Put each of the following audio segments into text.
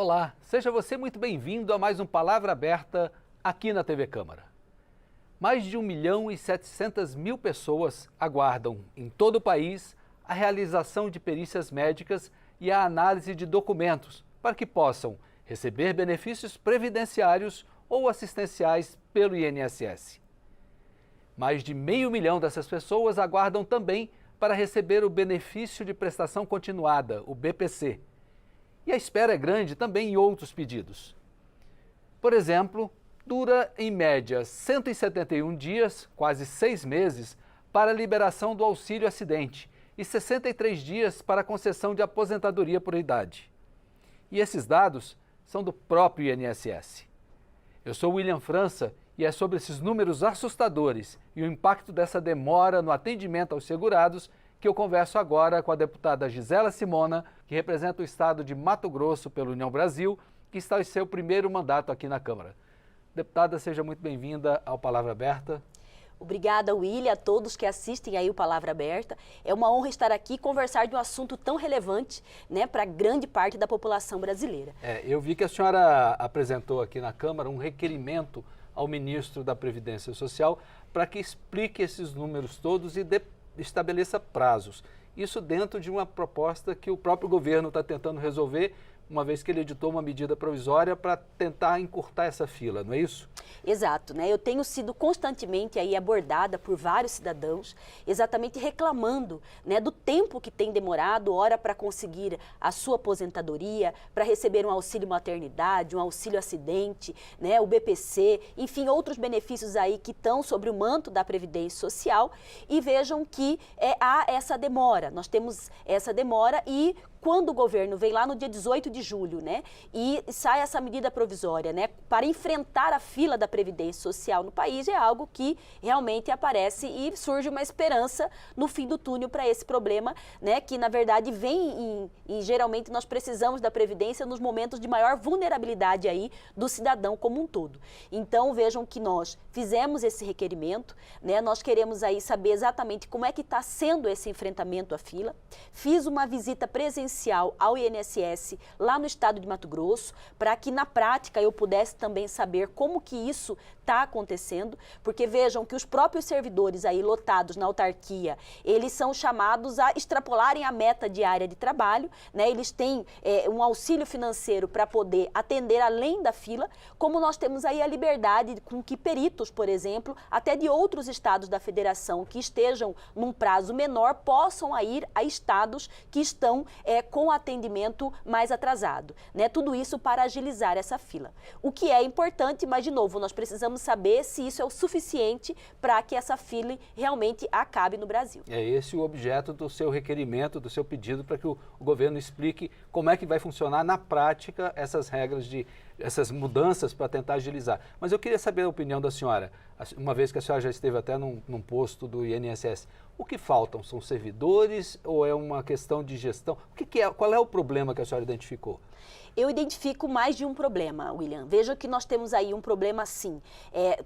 Olá, seja você muito bem-vindo a mais um Palavra Aberta aqui na TV Câmara. Mais de 1.700.000 pessoas aguardam em todo o país a realização de perícias médicas e a análise de documentos para que possam receber benefícios previdenciários ou assistenciais pelo INSS. Mais de 500.000 dessas pessoas aguardam também para receber o benefício de prestação continuada, o BPC. E a espera é grande também em outros pedidos. Por exemplo, dura em média 171 dias, quase 6 meses, para a liberação do auxílio acidente e 63 dias para a concessão de aposentadoria por idade. E esses dados são do próprio INSS. Eu sou William França e é sobre esses números assustadores e o impacto dessa demora no atendimento aos segurados que eu converso agora com a deputada Gisela Simona, que representa o estado de Mato Grosso pela União Brasil, que está em seu primeiro mandato aqui na Câmara. Deputada, seja muito bem-vinda ao Palavra Aberta. Obrigada, William, a todos que assistem aí o Palavra Aberta. É uma honra estar aqui e conversar de um assunto tão relevante, né, para grande parte da população brasileira. Eu vi que a senhora apresentou aqui na Câmara um requerimento ao ministro da Previdência Social para que explique esses números todos e estabeleça prazos. Isso dentro de uma proposta que o próprio governo está tentando resolver, uma vez que ele editou uma medida provisória para tentar encurtar essa fila, não é isso? Exato, né? Eu tenho sido constantemente aí abordada por vários cidadãos, exatamente reclamando, né, do tempo que tem demorado, ora para conseguir a sua aposentadoria, para receber um auxílio maternidade, um auxílio acidente, né, o BPC, enfim, outros benefícios aí que estão sobre o manto da Previdência Social, e vejam que há essa demora. Nós temos essa demora e quando o governo vem lá no dia 18 de julho, né, e sai essa medida provisória, né, para enfrentar a fila da Previdência Social no país, é algo que realmente aparece e surge uma esperança no fim do túnel para esse problema, né, que na verdade vem e geralmente nós precisamos da Previdência nos momentos de maior vulnerabilidade aí do cidadão como um todo. Então vejam que nós fizemos esse requerimento, né, nós queremos aí saber exatamente como é que está sendo esse enfrentamento à fila. Fiz uma visita presencial ao INSS lá no estado de Mato Grosso, para que na prática eu pudesse também saber como que isso está acontecendo, porque vejam que os próprios servidores aí lotados na autarquia, eles são chamados a extrapolarem a meta diária de trabalho, né? Eles têm um auxílio financeiro para poder atender além da fila, como nós temos aí a liberdade com que peritos, por exemplo, até de outros estados da federação que estejam num prazo menor, possam ir a estados que estão com atendimento mais atrasado, né? Tudo isso para agilizar essa fila. O que é importante, mas de novo, nós precisamos saber se isso é o suficiente para que essa fila realmente acabe no Brasil. É esse o objeto do seu requerimento, do seu pedido, para que o governo explique como é que vai funcionar na prática essas regras, essas mudanças para tentar agilizar. Mas eu queria saber a opinião da senhora, uma vez que a senhora já esteve até num posto do INSS. O que faltam? São servidores ou é uma questão de gestão? Qual é o problema que a senhora identificou? Eu identifico mais de um problema, William. Veja que nós temos aí um problema, sim,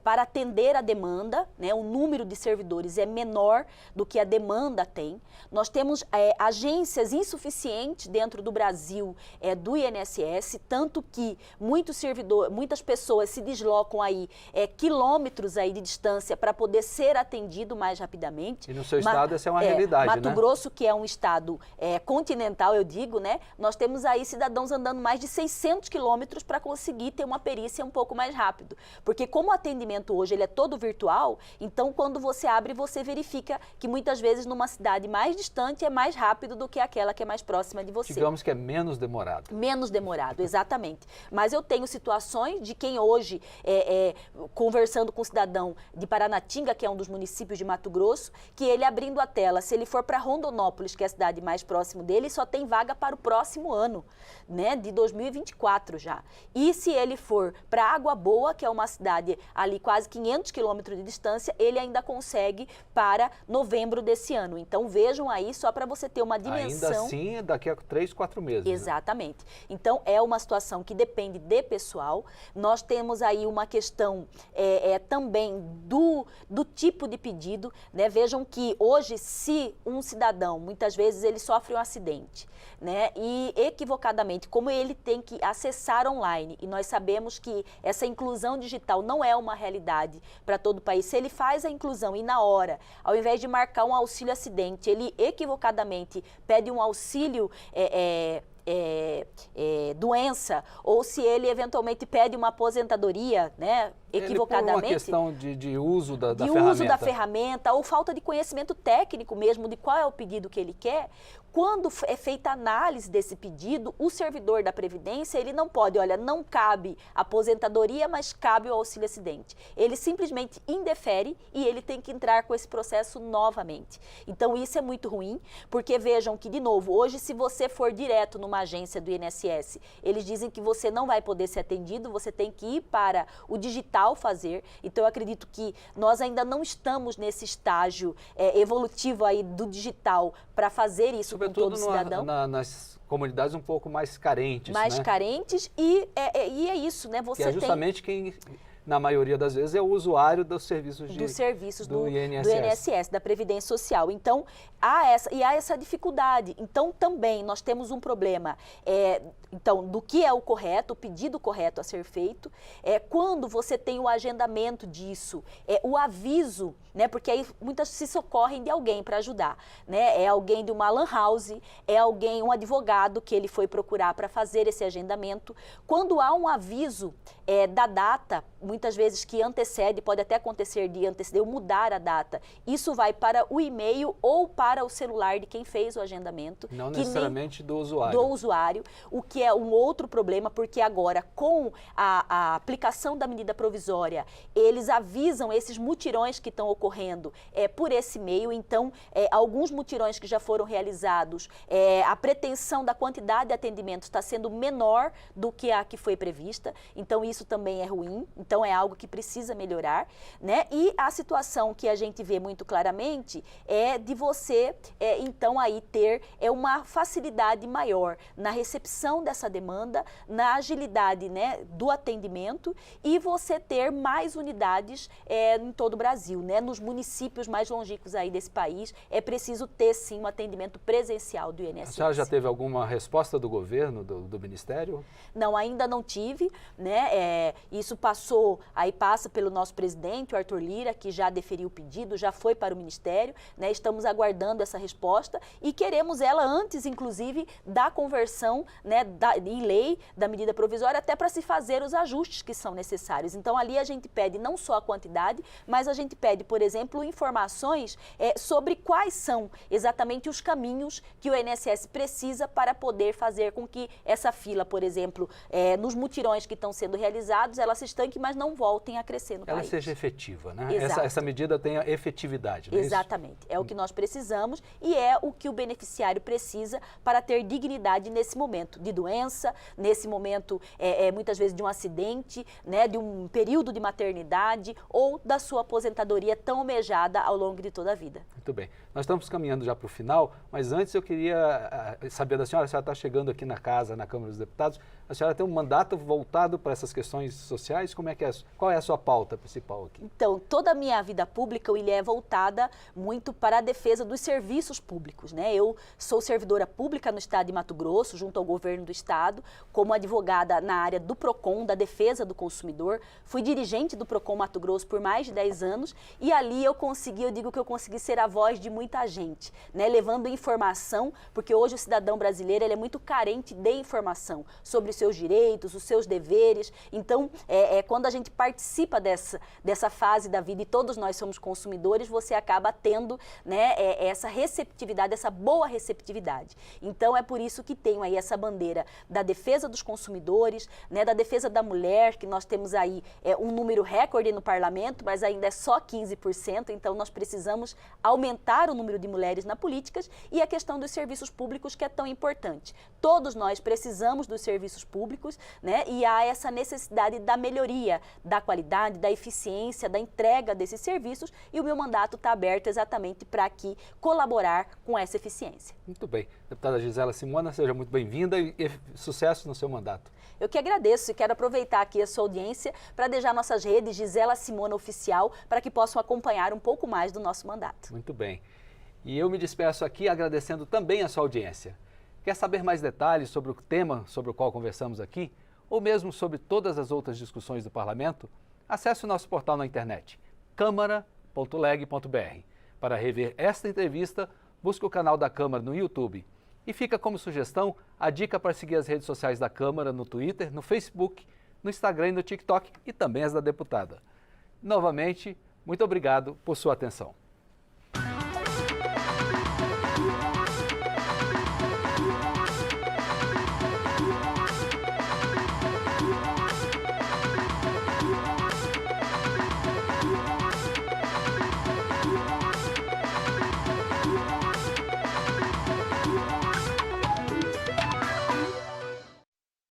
para atender a demanda, né, o número de servidores é menor do que a demanda tem. Nós temos agências insuficientes dentro do Brasil do INSS, tanto que muitas pessoas se deslocam aí quilômetros aí de distância para poder ser atendido mais rapidamente. E no seu estado essa é uma realidade, Mato né? Grosso, que é um estado continental, eu digo, né, nós temos aí cidadãos andando mais de 600 quilômetros para conseguir ter uma perícia um pouco mais rápido. Porque como o atendimento hoje ele é todo virtual, então quando você abre, você verifica que muitas vezes numa cidade mais distante é mais rápido do que aquela que é mais próxima de você. Digamos que é menos demorado. Menos demorado, exatamente. Mas eu tenho situações de quem hoje, conversando com um cidadão de Paranatinga, que é um dos municípios de Mato Grosso, que ele abrindo a tela, se ele for para Rondonópolis, que é a cidade mais próxima dele, só tem vaga para o próximo ano, né, de 2024 já. E se ele for para Água Boa, que é uma cidade ali quase 500 quilômetros de distância, ele ainda consegue para novembro desse ano. Então vejam aí, só para você ter uma dimensão. Ainda assim, daqui a 3, 4 meses. Exatamente. Né? Então é uma situação que depende de pessoal. Nós temos aí uma questão também do tipo de pedido, né? Vejam que hoje, se um cidadão, muitas vezes ele sofre um acidente, né? E equivocadamente, como ele tem que acessar online. E nós sabemos que essa inclusão digital não é uma realidade para todo o país. Se ele faz a inclusão e na hora, ao invés de marcar um auxílio acidente, ele equivocadamente pede um auxílio doença, ou se ele eventualmente pede uma aposentadoria, né, equivocadamente. Por uma questão de uso da de ferramenta. uso da ferramenta, ou falta de conhecimento técnico mesmo de qual é o pedido que ele quer. Quando é feita a análise desse pedido, o servidor da Previdência, ele não pode, olha, não cabe aposentadoria, mas cabe o auxílio acidente. Ele simplesmente indefere e ele tem que entrar com esse processo novamente. Então isso é muito ruim, porque vejam que, de novo, hoje se você for direto numa agência do INSS, eles dizem que você não vai poder ser atendido, você tem que ir para o digital fazer. Então eu acredito que nós ainda não estamos nesse estágio evolutivo aí do digital para fazer isso com todo cidadão. Nas comunidades um pouco mais carentes, mais né? carentes e é isso, né? Você que é justamente quem, na maioria das vezes, é o usuário dos serviços do INSS, da Previdência Social. Então, há essa dificuldade. Então, também nós temos um problema do que é o correto, o pedido correto a ser feito, quando você tem o agendamento disso, o aviso, né? Porque aí muitas se socorrem de alguém para ajudar, né? É alguém de uma lan house, um advogado que ele foi procurar para fazer esse agendamento. Quando há um aviso da data, muitas vezes que antecede, pode até acontecer de anteceder ou mudar a data, isso vai para o e-mail ou para o celular de quem fez o agendamento. Não necessariamente do usuário. Do usuário, o que é um outro problema, porque agora, com a aplicação da medida provisória, eles avisam esses mutirões que estão ocorrendo por esse meio. Então, alguns mutirões que já foram realizados, a pretensão da quantidade de atendimentos está sendo menor do que a que foi prevista. Então, isso também é ruim. Então, é algo que precisa melhorar, né? E a situação que a gente vê muito claramente é de você, então, aí ter uma facilidade maior na recepção dessa demanda, na agilidade, né, do atendimento e você ter mais unidades em todo o Brasil, né? Nos municípios mais longínquos aí desse país, é preciso ter, sim, um atendimento presencial do INSS. A senhora já teve alguma resposta do governo, do Ministério? Não, ainda não tive, né? Isso passa pelo nosso presidente, o Arthur Lira, que já deferiu o pedido, já foi para o Ministério, né? Estamos aguardando essa resposta e queremos ela antes, inclusive, da conversão, né, em lei da medida provisória, até para se fazer os ajustes que são necessários. Então, ali a gente pede não só a quantidade, mas a gente pede, por exemplo, informações sobre quais são exatamente os caminhos que o INSS precisa para poder fazer com que essa fila, por exemplo, nos mutirões que estão sendo realizados, ela se estanque, mas não voltem a crescer no país. Ela seja efetiva, né? Exato. Essa medida tenha efetividade, não é Exatamente. isso? É o que nós precisamos e é o que o beneficiário precisa para ter dignidade nesse momento de doença, nesse momento, muitas vezes, de um acidente, né, de um período de maternidade ou da sua aposentadoria tão almejada ao longo de toda a vida. Muito bem. Nós estamos caminhando já para o final, mas antes eu queria saber da senhora, a senhora está chegando aqui na casa, na Câmara dos Deputados, a senhora tem um mandato voltado para essas questões sociais? Qual é a sua pauta principal aqui? Então, toda a minha vida pública é voltada muito para a defesa dos serviços públicos, né? Eu sou servidora pública no estado de Mato Grosso, junto ao governo do estado, como advogada na área do PROCON, da defesa do consumidor. Fui dirigente do PROCON Mato Grosso por mais de 10 anos e ali eu digo que eu consegui ser a voz de muita gente, né? Levando informação, porque hoje o cidadão brasileiro ele é muito carente de informação sobre os seus direitos, os seus deveres. Então, quando a gente participa dessa fase da vida e todos nós somos consumidores, você acaba tendo, né, essa receptividade, essa boa receptividade. Então, é por isso que tenho aí essa bandeira da defesa dos consumidores, né, da defesa da mulher, que nós temos aí um número recorde no parlamento, mas ainda é só 15%, então nós precisamos aumentar o número de mulheres na política e a questão dos serviços públicos, que é tão importante. Todos nós precisamos dos serviços públicos, né, e há essa necessidade da melhoria, da qualidade, da eficiência, da entrega desses serviços e o meu mandato está aberto exatamente para aqui colaborar com essa eficiência. Muito bem. Deputada Gisela Simona, seja muito bem-vinda e sucesso no seu mandato. Eu que agradeço e quero aproveitar aqui a sua audiência para deixar nossas redes Gisela Simona Oficial para que possam acompanhar um pouco mais do nosso mandato. Muito bem. E eu me despeço aqui agradecendo também a sua audiência. Quer saber mais detalhes sobre o tema sobre o qual conversamos aqui? Ou mesmo sobre todas as outras discussões do Parlamento? Acesse o nosso portal na internet, câmara.leg.br. Para rever esta entrevista, busque o canal da Câmara no YouTube. E fica como sugestão a dica para seguir as redes sociais da Câmara no Twitter, no Facebook, no Instagram e no TikTok e também as da deputada. Novamente, muito obrigado por sua atenção.